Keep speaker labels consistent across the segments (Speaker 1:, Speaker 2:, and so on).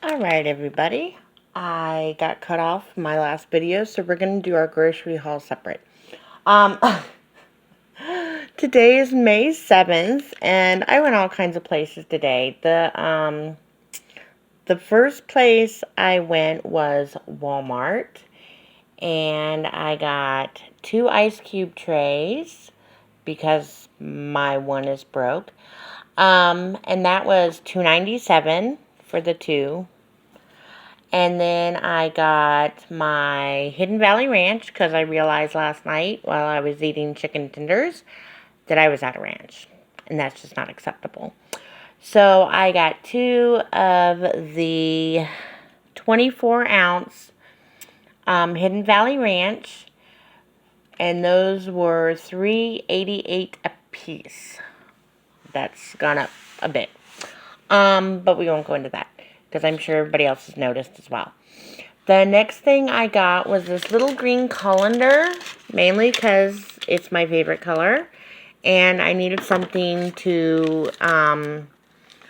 Speaker 1: Alright everybody, I got cut off my last video, so we're going to do our grocery haul separate. Today is May 7th, and I went all kinds of places today. The first place I went was Walmart, and I got 2 ice cube trays, because my one is broke. And that was $2.97 for the 2. And then I got my Hidden Valley Ranch, because I realized last night while I was eating chicken tenders that I was out of ranch. And that's just not acceptable. So I got 2 of the 24-ounce Hidden Valley Ranch. And those were $3.88 a piece. That's gone up a bit. But we won't go into that, because I'm sure everybody else has noticed as well. The next thing I got was this little green colander, mainly because it's my favorite color. And I needed something to,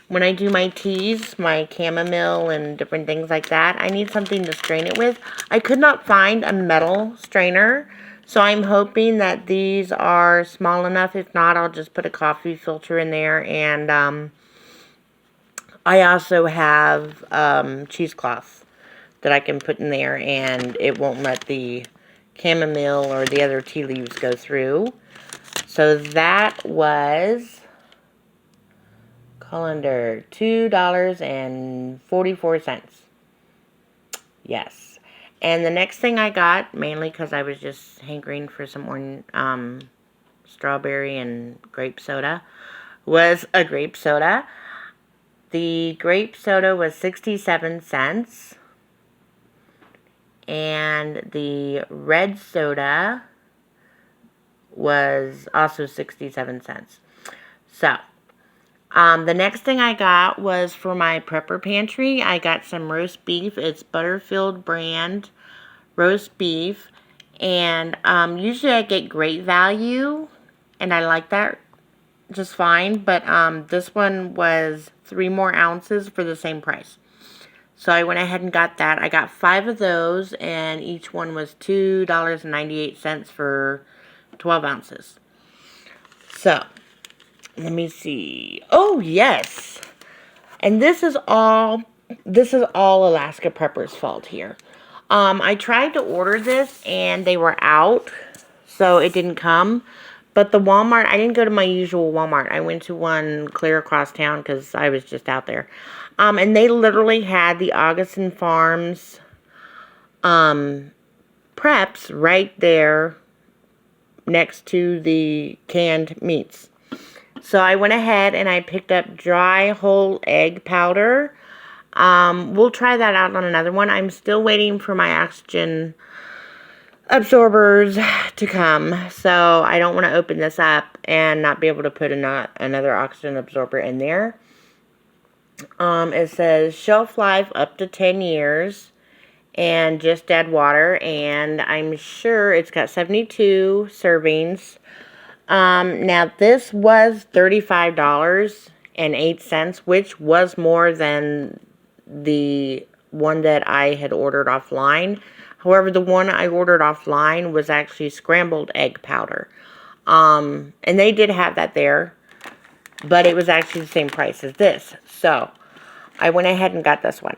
Speaker 1: when I do my teas, my chamomile and different things like that, I need something to strain it with. I could not find a metal strainer, so I'm hoping that these are small enough. If not, I'll just put a coffee filter in there. And I also have cheesecloth that I can put in there, and it won't let the chamomile or the other tea leaves go through. So that was colander, $2.44. Yes. And the next thing I got, mainly because I was just hankering for some more strawberry and grape soda, was a grape soda. The grape soda was 67 cents. And the red soda was also 67 cents. So, the next thing I got was for my prepper pantry. I got some roast beef. It's Butterfield brand roast beef. And usually I get great value, and I like that just fine. But this one was 3 more ounces for the same price. So I went ahead and got that. I got 5 of those, and each one was $2.98 for 12 ounces. So, let me see. Oh, yes. And this is all Alaska Prepper's fault here. I tried to order this, and they were out, so it didn't come. But the Walmart, I didn't go to my usual Walmart. I went to one clear across town because I was just out there. And they literally had the Augustin Farms preps right there next to the canned meats. So I went ahead and I picked up dry whole egg powder. We'll try that out on another one. I'm still waiting for my oxygen absorbers to come, so I don't want to open this up and not be able to put another oxygen absorber in there. It says shelf life up to 10 years and just add water, and I'm sure it's got 72 servings. Now this was $35.08, which was more than the one that I had ordered offline. However, the one I ordered offline was actually scrambled egg powder. And they did have that there, but it was actually the same price as this. So, I went ahead and got this one.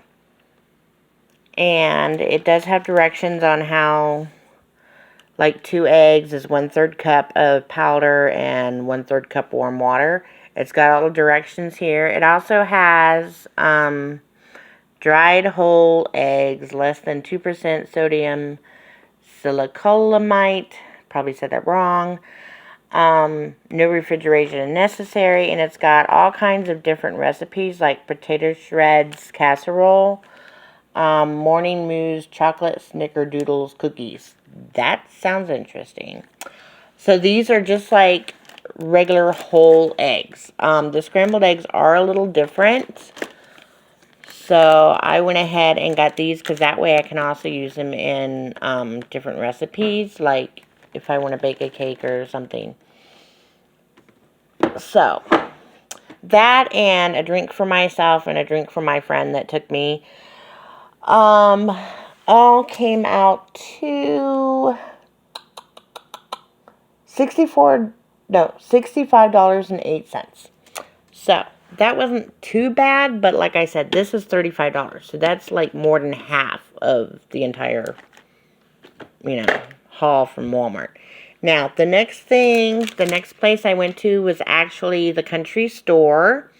Speaker 1: And it does have directions on how, like 2 eggs is 1/3 cup of powder and 1/3 cup warm water. It's got all the directions here. It also has, dried whole eggs, less than 2% sodium silicolamide. Probably said that wrong. No refrigeration necessary. And it's got all kinds of different recipes, like potato shreds casserole, morning mousse, chocolate snickerdoodles cookies. That sounds interesting. So these are just like regular whole eggs. The scrambled eggs are a little different. So I went ahead and got these because that way I can also use them in different recipes, like if I want to bake a cake or something. So That and a drink for myself and a drink for my friend that took me. All came out to $65.08. So that wasn't too bad, but like I said, this is $35. So that's like more than half of the entire, haul from Walmart. Now, the next place I went to was actually the country store.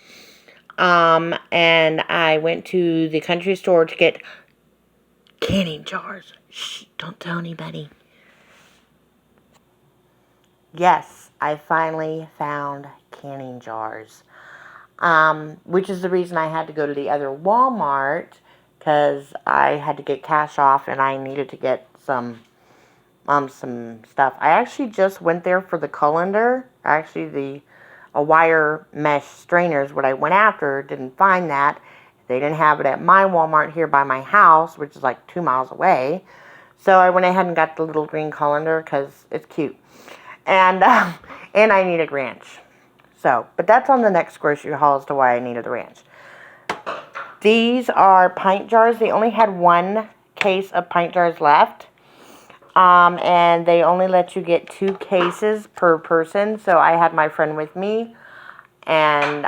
Speaker 1: And I went to the country store to get canning jars. Shh, don't tell anybody. Yes, I finally found canning jars. Which is the reason I had to go to the other Walmart, because I had to get cash off and I needed to get some stuff. I actually just went there for the colander. Actually, a wire mesh strainers, what I went after, didn't find that. They didn't have it at my Walmart here by my house, which is like 2 miles away. So I went ahead and got the little green colander because it's cute. And I needed ranch. So, but that's on the next grocery haul as to why I needed the ranch. These are pint jars. They only had one case of pint jars left. And they only let you get 2 cases per person. So I had my friend with me. And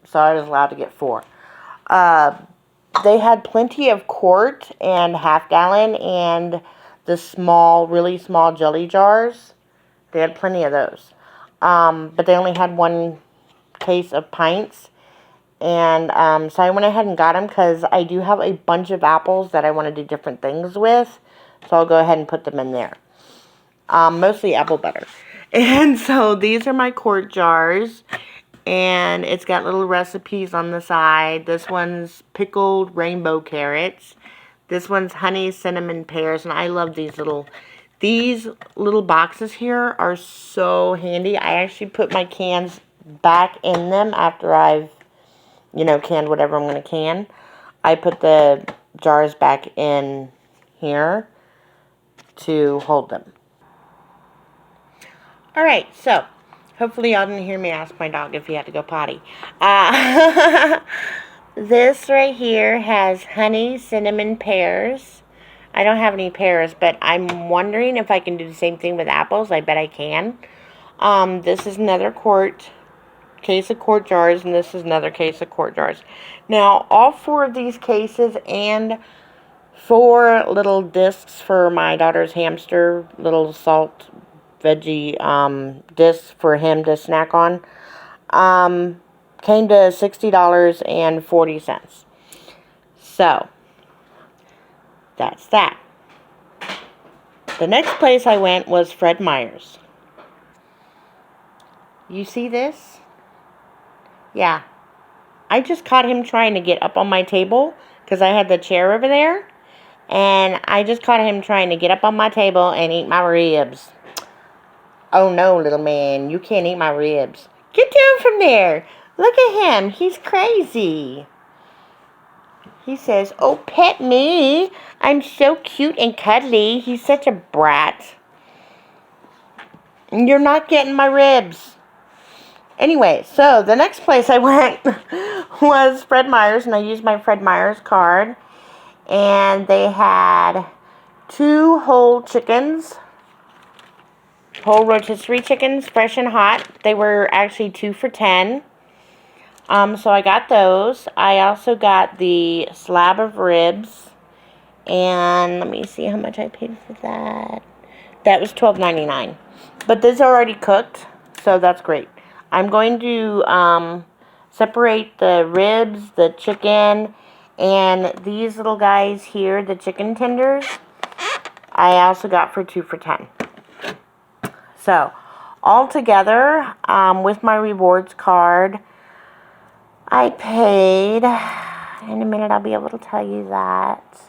Speaker 1: so I was allowed to get 4. They had plenty of quart and half-gallon and the small, really small jelly jars. They had plenty of those. But they only had 1 case of pints. And so I went ahead and got them because I do have a bunch of apples that I want to do different things with. So I'll go ahead and put them in there. Mostly apple butter. And so these are my quart jars. And it's got little recipes on the side. This one's pickled rainbow carrots. This one's honey cinnamon pears. And I love these little boxes here are so handy. I actually put my cans back in them after I've, canned whatever I'm going to can. I put the jars back in here to hold them. Alright, so hopefully y'all didn't hear me ask my dog if he had to go potty. This right here has honey cinnamon pears. I don't have any pears, but I'm wondering if I can do the same thing with apples. I bet I can. This is another case of quart jars, and this is another case of quart jars. Now, all 4 of these cases and 4 little discs for my daughter's hamster, little salt veggie discs for him to snack on, came to $60.40. So, that's that. The next place I went was Fred Meyers. You see this? Yeah. I just caught him trying to get up on my table because I had the chair over there. And I just caught him trying to get up on my table and eat my ribs. Oh no, little man, you can't eat my ribs. Get down from there. Look at him. He's crazy. He says, "Oh, pet me. I'm so cute and cuddly." He's such a brat. You're not getting my ribs. Anyway, so the next place I went was Fred Meyers, and I used my Fred Meyers card. And they had 2 whole chickens, whole rotisserie chickens, fresh and hot. They were actually 2 for $10. So I got those. I also got the slab of ribs. And let me see how much I paid for that. That was $12.99. But these are already cooked, so that's great. I'm going to separate the ribs, the chicken, and these little guys here, the chicken tenders, I also got for 2 for $10. So, all together, with my rewards card, I paid, in a minute I'll be able to tell you that,